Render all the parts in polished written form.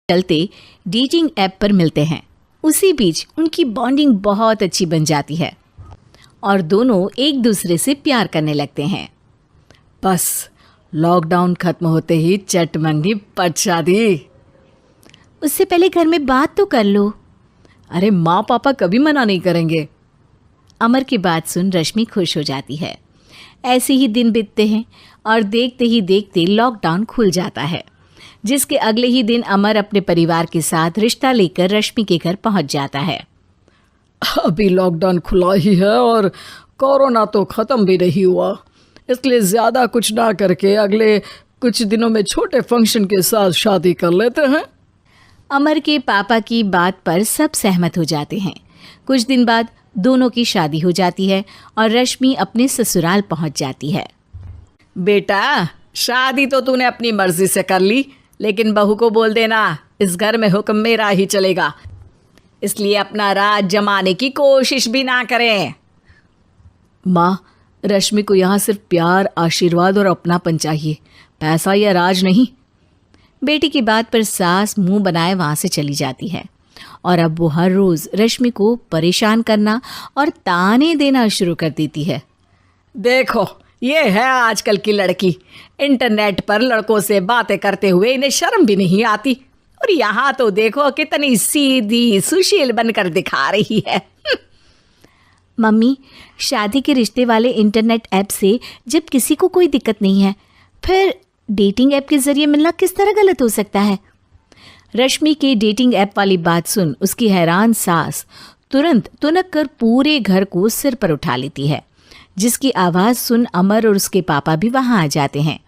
चलते dating app पर मिलते हैं। उसी बीच उनकी बॉन्डिंग बहुत अच्छी बन जाती है और दोनों एक दूसरे से प्यार करने लगते हैं। बस लॉकडाउन खत्म होते ही चट मंडी पट शादी। उससे पहले घर में बात तो कर लो। अरे माँ पापा कभी मना नहीं करेंगे। अमर की बात सुन रश्मि खुश हो जाती है। ऐसे ही दिन बीतते हैं और देखते ही देखते लॉकडाउन खुल जाता है, जिसके अगले ही दिन अमर अपने परिवार के साथ रिश्ता लेकर रश्मि के घर पहुंच जाता है। अभी लॉकडाउन खुला ही है और कोरोना तो ख़त्म भी नहीं हुआ, इसलिए ज़्यादा कुछ ना करके अगले कुछ दिनों में छोटे फंक्शन के साथ शादी कर लेते हैं। अमर के पापा की बात पर सब सहमत हो जाते हैं। कुछ दिन बाद दोनों की शादी हो जाती है और रश्मि अपने ससुराल पहुंच जाती है। बेटा, शादी तो तूने अपनी मर्जी से कर ली, लेकिन बहू को बोल देना इस घर में हुक्म मेरा ही चलेगा, इसलिए अपना राज जमाने की कोशिश भी ना करें। माँ, रश्मि को यहाँ सिर्फ प्यार, आशीर्वाद और अपनापन चाहिए, पैसा या राज नहीं। बेटी की बात पर सास मुंह बनाए वहाँ से चली जाती है और अब वो हर रोज़ रश्मि को परेशान करना और ताने देना शुरू कर देती है। देखो, ये है आजकल की लड़की, इंटरनेट पर लड़कों से बातें करते हुए इन्हें शर्म भी नहीं आती, और यहाँ तो देखो कितनी सीधी सुशील बनकर दिखा रही है। मम्मी, शादी के रिश्ते वाले इंटरनेट ऐप से जब किसी को कोई दिक्कत नहीं है, फिर डेटिंग ऐप के जरिए मिलना किस तरह गलत हो सकता है? रश्मि के डेटिंग ऐप वाली बात सुन उसकी हैरान सास तुरंत तुनक कर पूरे घर को सिर पर उठा लेती है, जिसकी आवाज़ सुन अमर और उसके पापा भी वहाँ आ जाते हैं।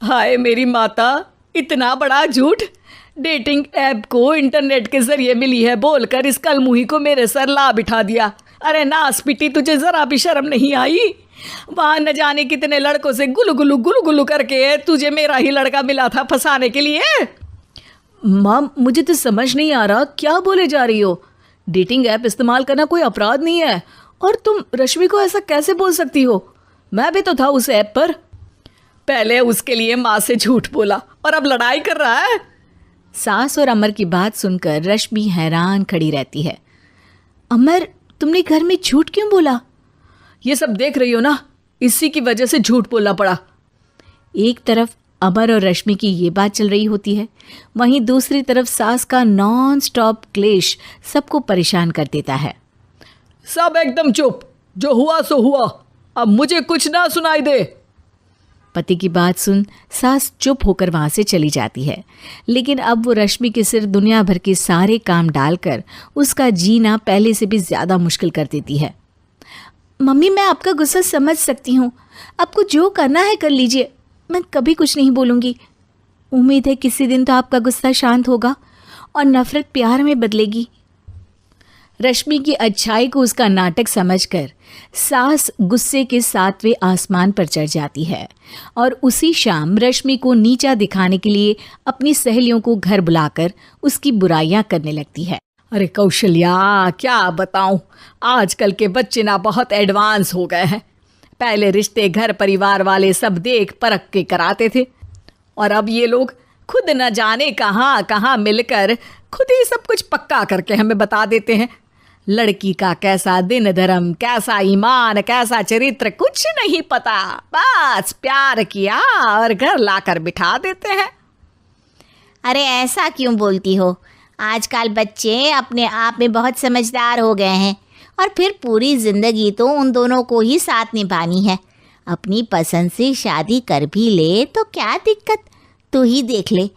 हाय मेरी माता, इतना बड़ा झूठ! डेटिंग ऐप को इंटरनेट के जरिए मिली है बोलकर इस कलमुही को मेरे सर ला बिठा दिया। अरे नास पिटी, तुझे जरा भी शर्म नहीं आई? वहाँ न जाने कितने लड़कों से गुलू गुलू करके तुझे मेरा ही लड़का मिला था फंसाने के लिए। माँ, मुझे तो समझ नहीं आ रहा क्या बोले जा रही हो। डेटिंग ऐप इस्तेमाल करना कोई अपराध नहीं है, और तुम रश्मि को ऐसा कैसे बोल सकती हो? मैं भी तो था उस ऐप पर। पहले उसके लिए माँ से झूठ बोला और अब लड़ाई कर रहा है। सास और अमर की बात सुनकर रश्मि हैरान खड़ी रहती है। अमर, तुमने घर में झूठ क्यों बोला? ये सब देख रही हो ना, इसी की वजह से झूठ बोलना पड़ा। एक तरफ अमर और रश्मि की ये बात चल रही होती है, वहीं दूसरी तरफ सास का नॉन स्टॉप क्लेश सबको परेशान कर देता है। सब एकदम चुप, जो हुआ सो हुआ, अब मुझे कुछ ना सुनाई दे। पति की बात सुन सास चुप होकर वहाँ से चली जाती है, लेकिन अब वो रश्मि के सिर दुनिया भर के सारे काम डालकर उसका जीना पहले से भी ज़्यादा मुश्किल कर देती है। मम्मी, मैं आपका गुस्सा समझ सकती हूँ, आपको जो करना है कर लीजिए, मैं कभी कुछ नहीं बोलूँगी। उम्मीद है किसी दिन तो आपका गुस्सा शांत होगा और नफ़रत प्यार में बदलेगी। रश्मि की अच्छाई को उसका नाटक समझकर सास गुस्से के 7वें आसमान पर चढ़ जाती है और उसी शाम रश्मि को नीचा दिखाने के लिए अपनी सहेलियों को घर बुलाकर उसकी बुराइयां करने लगती है। अरे कौशल्या, क्या बताऊं, आजकल के बच्चे ना बहुत एडवांस हो गए हैं। पहले रिश्ते घर परिवार वाले सब देख परख के कराते थे, और अब ये लोग खुद न जाने कहाँ कहाँ मिलकर खुद ही सब कुछ पक्का करके हमें बता देते हैं। लड़की का कैसा दिन धर्म, कैसा ईमान, कैसा चरित्र कुछ नहीं पता, बस प्यार किया और घर लाकर बिठा देते हैं। अरे ऐसा क्यों बोलती हो? आजकल बच्चे अपने आप में बहुत समझदार हो गए हैं, और फिर पूरी ज़िंदगी तो उन दोनों को ही साथ निभानी है। अपनी पसंद से शादी कर भी ले तो क्या दिक्कत, तू ही देख ले,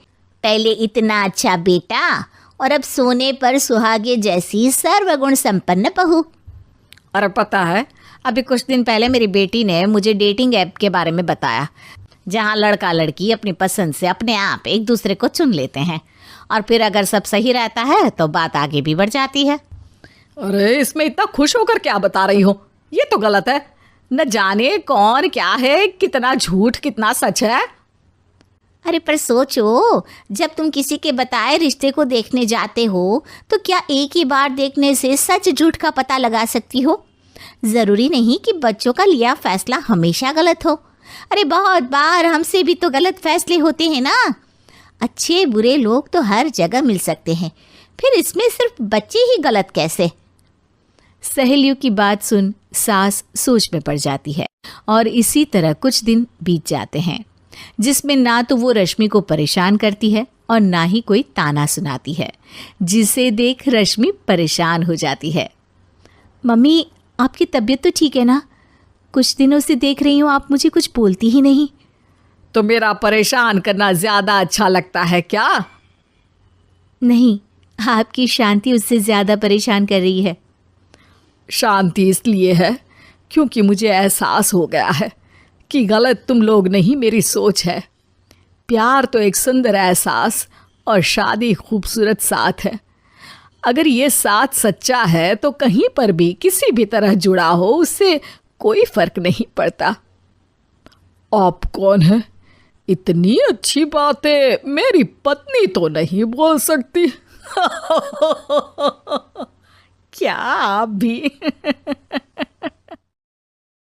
पहले इतना अच्छा बेटा और अब सोने पर सुहागे जैसी सर्वगुण संपन्न बहू। और पता है, अभी कुछ दिन पहले मेरी बेटी ने मुझे डेटिंग ऐप के बारे में बताया, जहाँ लड़का लड़की अपनी पसंद से अपने आप एक दूसरे को चुन लेते हैं, और फिर अगर सब सही रहता है तो बात आगे भी बढ़ जाती है। अरे इसमें इतना खुश होकर क्या बता रही हो? ये तो गलत है। न जाने कौन क्या है, कितना झूठ कितना सच है। अरे पर सोचो, जब तुम किसी के बताए रिश्ते को देखने जाते हो तो क्या एक ही बार देखने से सच झूठ का पता लगा सकती हो? ज़रूरी नहीं कि बच्चों का लिया फैसला हमेशा गलत हो। अरे बहुत बार हमसे भी तो गलत फैसले होते हैं ना। अच्छे बुरे लोग तो हर जगह मिल सकते हैं, फिर इसमें सिर्फ बच्चे ही गलत कैसे? सहेलियों की बात सुन सास सोच में पड़ जाती है और इसी तरह कुछ दिन बीत जाते हैं जिसमें ना तो वो रश्मि को परेशान करती है और ना ही कोई ताना सुनाती है, जिसे देख रश्मि परेशान हो जाती है। मम्मी, आपकी तबीयत तो ठीक है ना? कुछ दिनों से देख रही हूँ आप मुझे कुछ बोलती ही नहीं। तो मेरा परेशान करना ज्यादा अच्छा लगता है क्या? नहीं, आपकी शांति उससे ज्यादा परेशान कर रही है। शांति इसलिए है क्योंकि मुझे एहसास हो गया है कि गलत तुम लोग नहीं, मेरी सोच है। प्यार तो एक सुंदर एहसास और शादी खूबसूरत साथ है। अगर ये साथ सच्चा है तो कहीं पर भी किसी भी तरह जुड़ा हो उससे कोई फर्क नहीं पड़ता। आप कौन है? इतनी अच्छी बातें मेरी पत्नी तो नहीं बोल सकती। क्या आप भी?